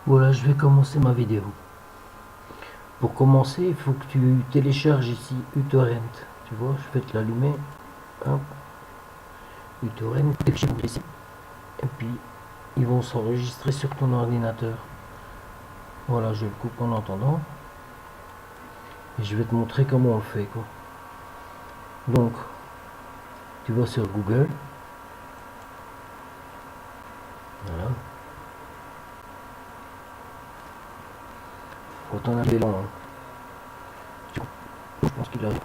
Voilà, je vais commencer ma vidéo. Pour commencer, il faut que tu télécharges ici uTorrent. Tu vois, je vais te l'allumer. Hop, uTorrent, ici. Et puis, ils vont s'enregistrer sur ton ordinateur. Voilà, je le coupe en attendant. Et je vais te montrer comment on le fait, quoi. Donc, tu vas sur Google. Voilà. Quand on a les langues, je pense qu'il arrive.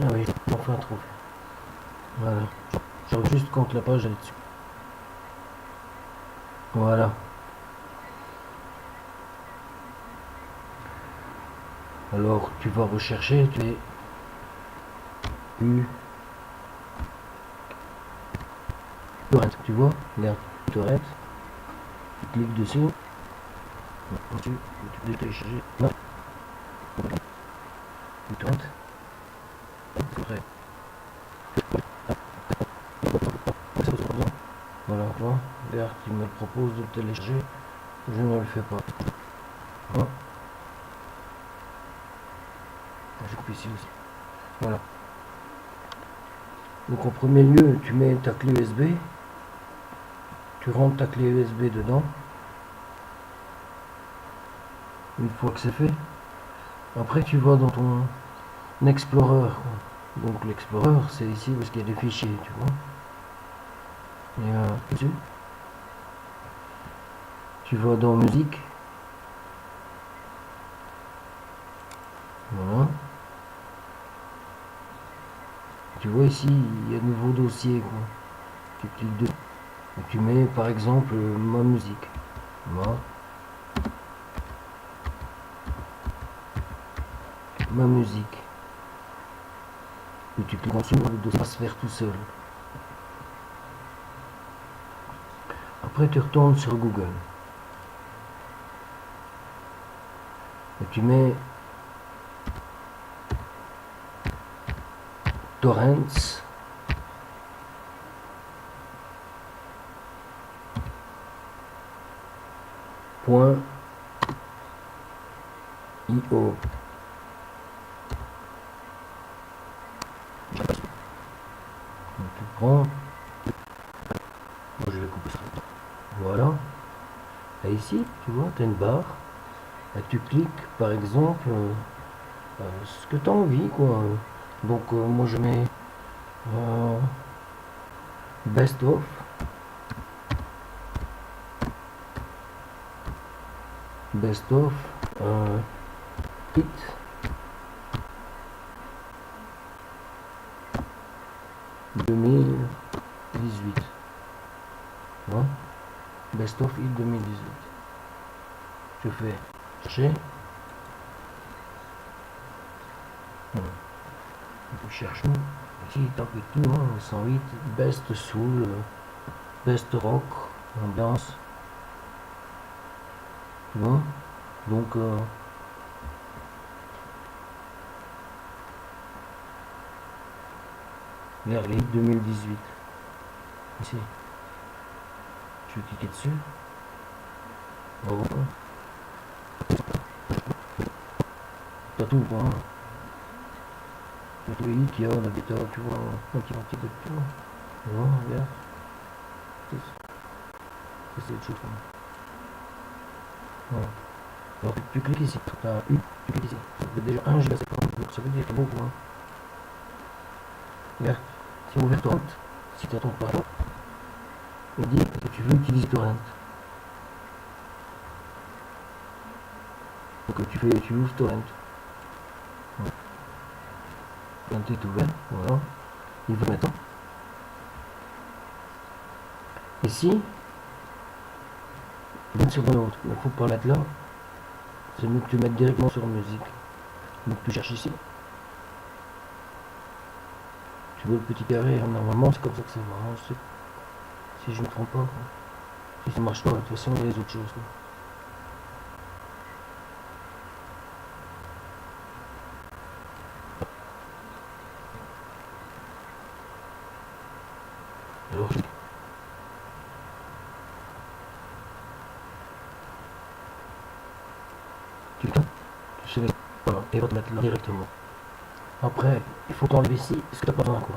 Ah oui, j'ai enfin trouvé. Voilà. Genre juste quand la page est dessus. Voilà. Alors, tu vas rechercher, tu es U Torrent, tu vois, regarde, Torrent, tu cliques dessus, tu peux télécharger, non, Torrent, après, voilà, tu vois, regarde, il me propose de télécharger, je ne le fais pas, oh. Je coupe ici aussi, voilà. Donc en premier lieu, tu mets ta clé USB, tu rentres ta clé USB dedans, une fois que c'est fait, après tu vas dans ton Explorer, donc l'Explorer c'est ici parce qu'il y a des fichiers, tu vois, et dessus, tu vas dans musique, voilà, tu vois ici il y a nouveau dossier, quoi. Tu cliques dessus et tu mets par exemple ma musique, ma musique, et tu cliques en dessous, ça va se faire tout seul. Après tu retournes sur Google et tu mets torrents .io. Donc tu prends, moi je vais couper ça, voilà, et ici tu vois tu as une barre et tu cliques par exemple ce que tu as envie, quoi. Donc moi je mets best of, hit 2018, hein? Best of hit 2018, je fais chercher, je cherche ici, tape tout, hein, 108, best soul, best rock, ambiance, tu vois, donc vers les 2018, ici, je vais cliquer dessus, voilà, t'as tout, quoi, hein. Tous les hits qu'il y a, on a des tas, tu vois, un petit peu de tout, voilà, regarde, c'est autre chose, voilà. Alors tu cliques ici, tu as tu cliques ici, ça fait déjà 1 giga, donc ça veut dire que beaucoup, hein. Regarde, si on ouvre Torrent, si tu as ton parent, il dit que tu veux utiliser Torrent. Donc tu ouvres Torrent. Torrent est ouvert, voilà. Il va maintenant. Ici, bien sur l'autre, il ne faut pas mettre là. C'est mieux que tu mettes directement sur musique. Donc tu cherches ici. Tu vois le petit carré, hein, normalement c'est comme ça que ça marche. Si je ne me trompe pas, quoi. Si ça marche pas, de toute façon il y a les autres choses, quoi. Alors, et il va te mettre là directement. Après, il faut t'enlever ici ce que t'as pas besoin, quoi.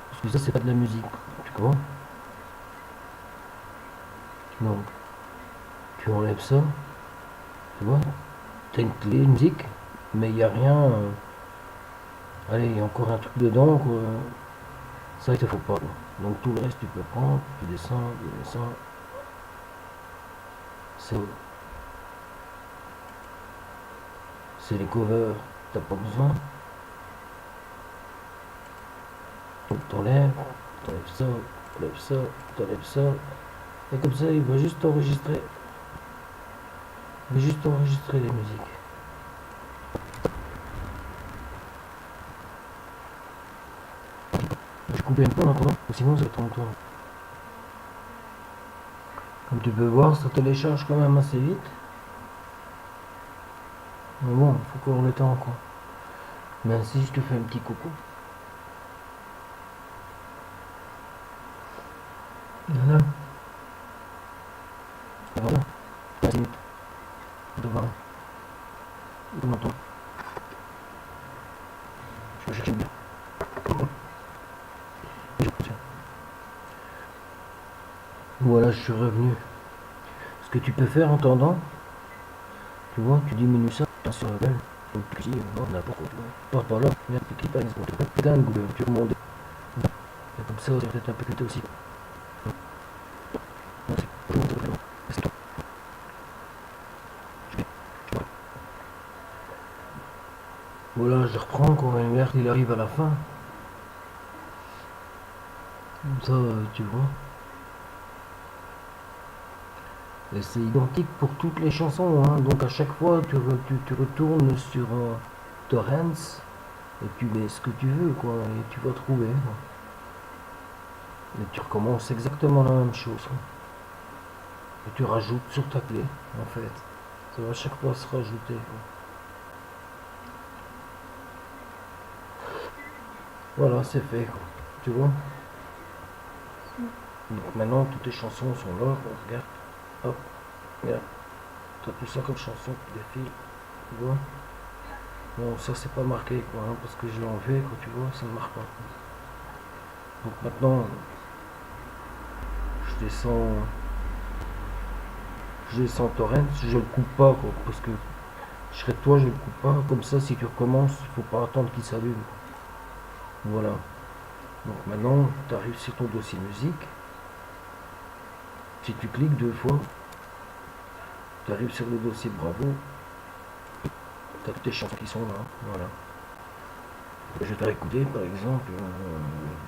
Parce que ça, c'est pas de la musique, tu comprends? Donc, tu enlèves ça, tu vois? T'as une clé musique, mais il n'y a rien. Allez, il y a encore un truc dedans, quoi. Ça, il te faut pas, quoi. Donc, tout le reste, tu peux prendre, tu descends, tu descends. C'est les covers, t'as pas besoin. Donc, t'enlèves ça, t'enlèves ça, t'enlèves ça. Et comme ça, il va juste enregistrer. Il va juste enregistrer les musiques. Je coupe un peu en attendant, sinon ça tombe toi. Comme tu peux voir, ça télécharge quand même assez vite. Mais bon, il faut qu'on le temps quoi. Mais si je te fais un petit coucou. Voilà. Voilà. Vas-y. Devant. Devant toi. Je vais chercher bien. Voilà, je suis revenu. Ce que tu peux faire en tendant, tu vois, tu diminues ça sur la belle. Donc ici, n'importe quoi. Pas par là, viens, tu cliques pas, putain de Google, tu remontes. Et comme ça, c'est peut-être un peu plus tôt aussi. Voilà, je reprends quand il arrive à la fin. Comme ça, tu vois. Et c'est identique pour toutes les chansons, hein. Donc à chaque fois, tu retournes sur Torrents et tu mets ce que tu veux, quoi, et tu vas trouver, quoi. Et tu recommences exactement la même chose, quoi. Et tu rajoutes sur ta clé, en fait. Ça va à chaque fois se rajouter, quoi. Voilà, c'est fait, quoi. Tu vois. Donc maintenant, toutes tes chansons sont là, quoi. Regarde. Hop, regarde. T'as tout ça comme chanson qui défile. Tu vois. Bon, ça c'est pas marqué, quoi, hein, parce que je l'ai enlevé, quoi, tu vois, ça ne marque pas. Donc maintenant, je descends Torrent, je le coupe pas, quoi, parce que je serais toi, je le coupe pas, comme ça si tu recommences, il faut pas attendre qu'il s'allume. Voilà. Donc maintenant, tu arrives sur ton dossier musique. Si tu cliques 2 fois, tu arrives sur le dossier Bravo. Tu as toutes tes chansons qui sont là. Voilà. Je vais te écouter par exemple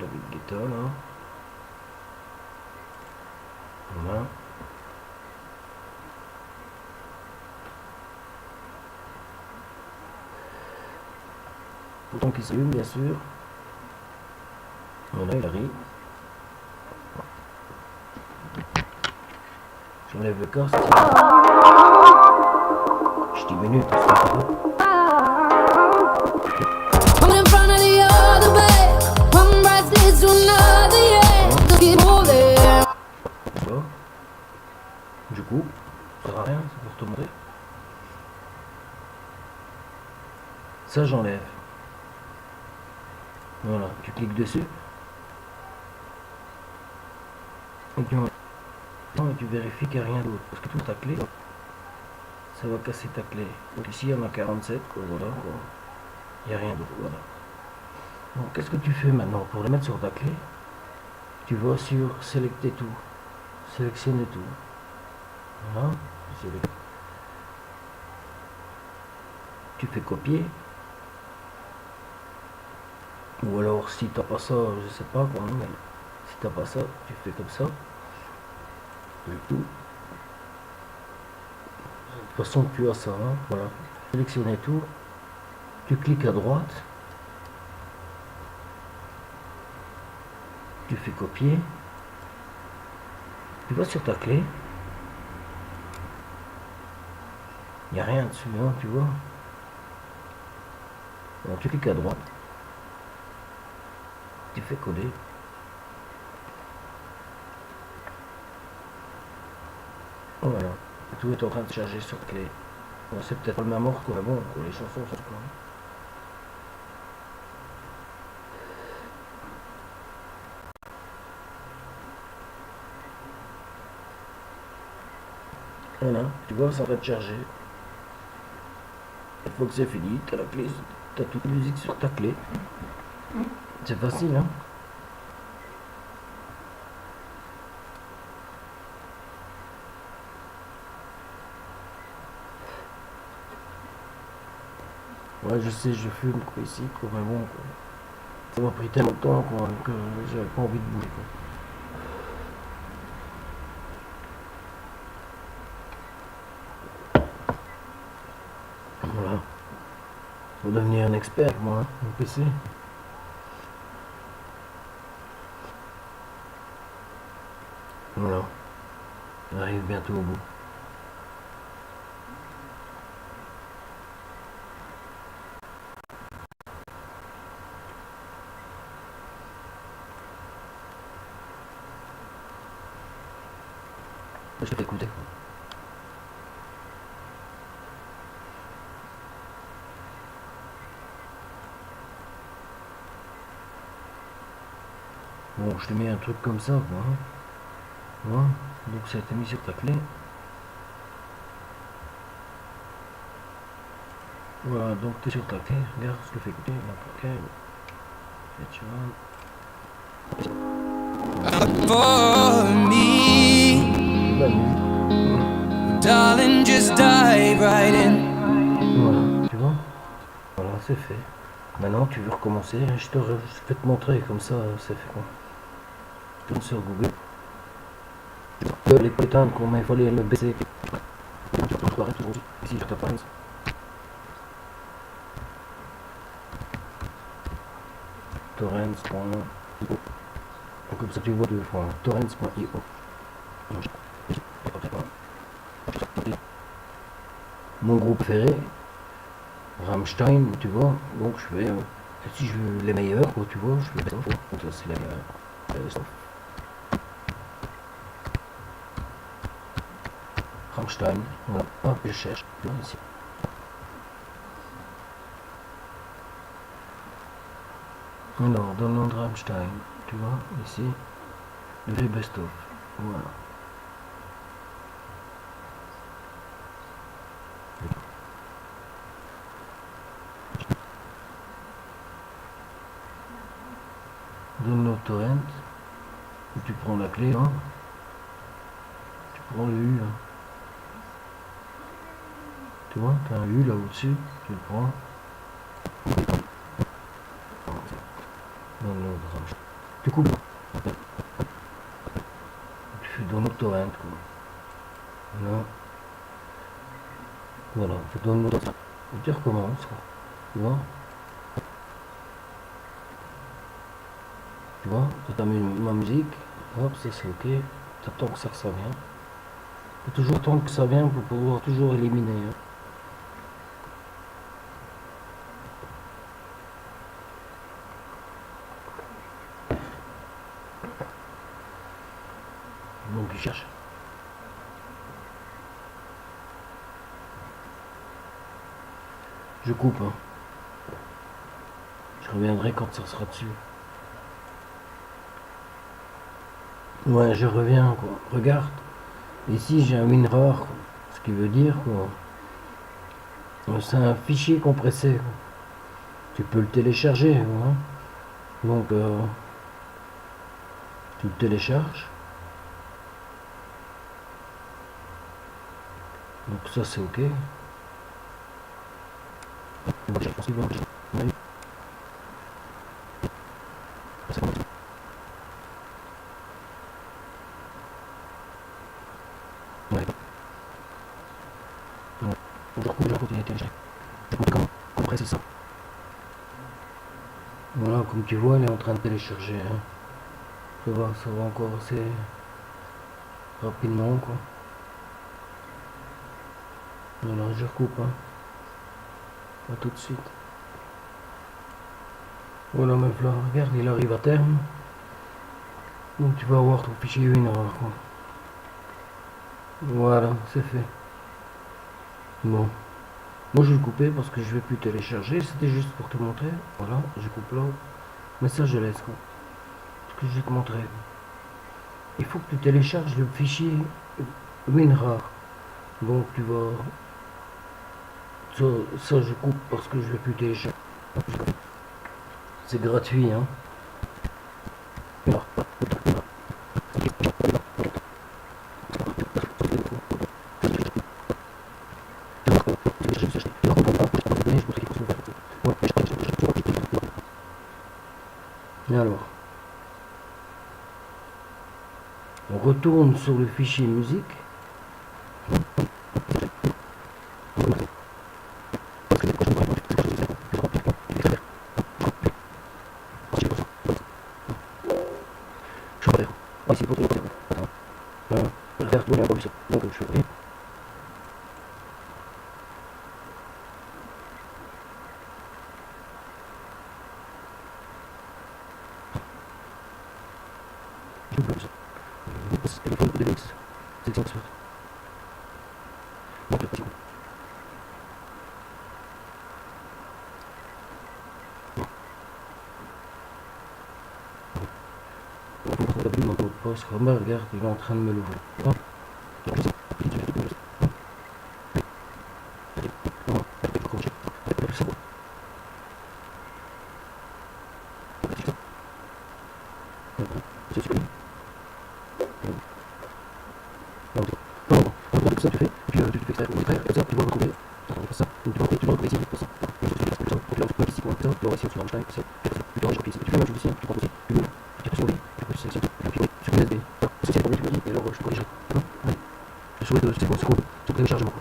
David Guetta là. Voilà. Pourtant qu'il s'allume bien sûr. Voilà, il arrive. J'enlève le casque. Je diminue parce que du coup, ça sert à rien, c'est pour te montrer. Ça j'enlève. Voilà, tu cliques dessus. Et tu vérifies qu'il n'y a rien d'autre. Parce que toute ta clé, ça va casser ta clé. Donc ici il y en a 47, quoi, voilà, quoi. Il n'y a rien d'autre, voilà. Donc qu'est-ce que tu fais maintenant? Pour le mettre sur ta clé, tu vas sur sélecter tout. Sélectionner tout. Voilà. Tu fais copier. Ou alors si t'as pas ça, je sais pas quoi, mais si t'as pas ça, tu fais comme ça. Et tout. De toute façon tu as ça, hein, voilà. Sélectionner tout. Tu cliques à droite. Tu fais copier. Tu vas sur ta clé. Il n'y a rien dessus, hein, tu vois. Alors tu cliques à droite. Tu fais coller. Voilà. Tout est en train de charger sur clé. Bon, c'est peut-être pas le même ordre, quoi, mais bon, quoi, les chansons sont quoi. Voilà, tu vois, ça va te charger. Une fois que c'est fini, t'as la clé, t'as toute la musique sur ta clé. C'est facile, hein. Ouais, je sais, je fume quoi, ici, quoi, mais bon, quoi. Ça m'a pris tellement de temps quoi, que j'avais pas envie de bouger. Quoi. Voilà. Faut devenir un expert, moi, hein, au PC. Voilà. On arrive bientôt au bout. Je vais écouter. Bon, je te mets un truc comme ça, quoi. Hein. Voilà. Donc ça a été mis sur ta clé. Voilà, donc tu es sur ta clé. Regarde ce que fait écouter. La clé. Et tu vois. For me, La musique. darling, just dive right in. Voilà, tu vois. Voilà, c'est fait. Maintenant, tu veux recommencer. Je vais te montrer comme ça, c'est fait quoi. Tourne sur Google. Les pétales qu'on met, il fallait le baisser. Ici, je t'apprends. Torrents.io. Comme ça, tu vois deux fois. Torrents.io. Mon groupe préféré, Rammstein, tu vois. Donc, je fais. Si je veux les meilleurs, quoi, tu vois, je fais ça. Donc, ça, c'est les meilleurs. Rammstein, voilà. Hop, je cherche. Ici. Alors, dans le nom de Rammstein, tu vois, ici, le best-of. Voilà. Download torrent, tu prends la clé, hein. Tu prends le U, hein. Tu vois, tu as un U là au-dessus, tu le prends. Download Rammstein. Tu coupes. Tu fais download torrent, quoi. Là. Voilà, tu download. Et tu recommences, quoi. Tu vois. Tu vois, tu as ma musique, hop, ça c'est ok, tu attends que ça vient. Il faut toujours attendre que ça vienne pour pouvoir toujours éliminer. Hein. Donc il cherche. Je coupe. Hein. Je reviendrai quand ça sera dessus. Ouais, je reviens, quoi. Regarde. Ici, j'ai un WinRAR, quoi. Ce qui veut dire, quoi. C'est un fichier compressé, quoi. Tu peux le télécharger, hein. Donc, tu le télécharges. Donc ça, c'est ok. Ouais. Je continue à télécharger. Compresser ça. Voilà, comme tu vois, elle est en train de télécharger. Hein. Ça va encore assez rapidement, quoi. Voilà, je recoupe. Hein. A tout de suite. Voilà, mais là, regarde, il arrive à terme. Donc tu vas avoir ton fichier WinRAR, quoi. Voilà, c'est fait. Bon. Moi je vais le couper parce que je vais plus télécharger. C'était juste pour te montrer. Voilà, je coupe là. Mais ça je laisse. Parce que je vais te montrer. Il faut que tu télécharges le fichier WinRAR. Donc tu vas... Ça je coupe parce que je vais plus télécharger. C'est gratuit, hein. Et alors, on retourne sur le fichier musique. Regarde, il est en train de me l'ouvrir. Ça tu fais, puis tu fais extraire, et ça tu vas retrouver, ça, tu vas retrouver ici, ça, tu vas retrouver ici, tu vas ici sur Einstein, tu vas copier ici, tu fais un jeu ici, tu prends aussi, tu mets, tu appuies sur lui, tu appuies sur USB, ça, c'est pour lui, tu me dis, et alors je corrige, je souhaite, c'est bon, c'est cool, c'est pour téléchargement,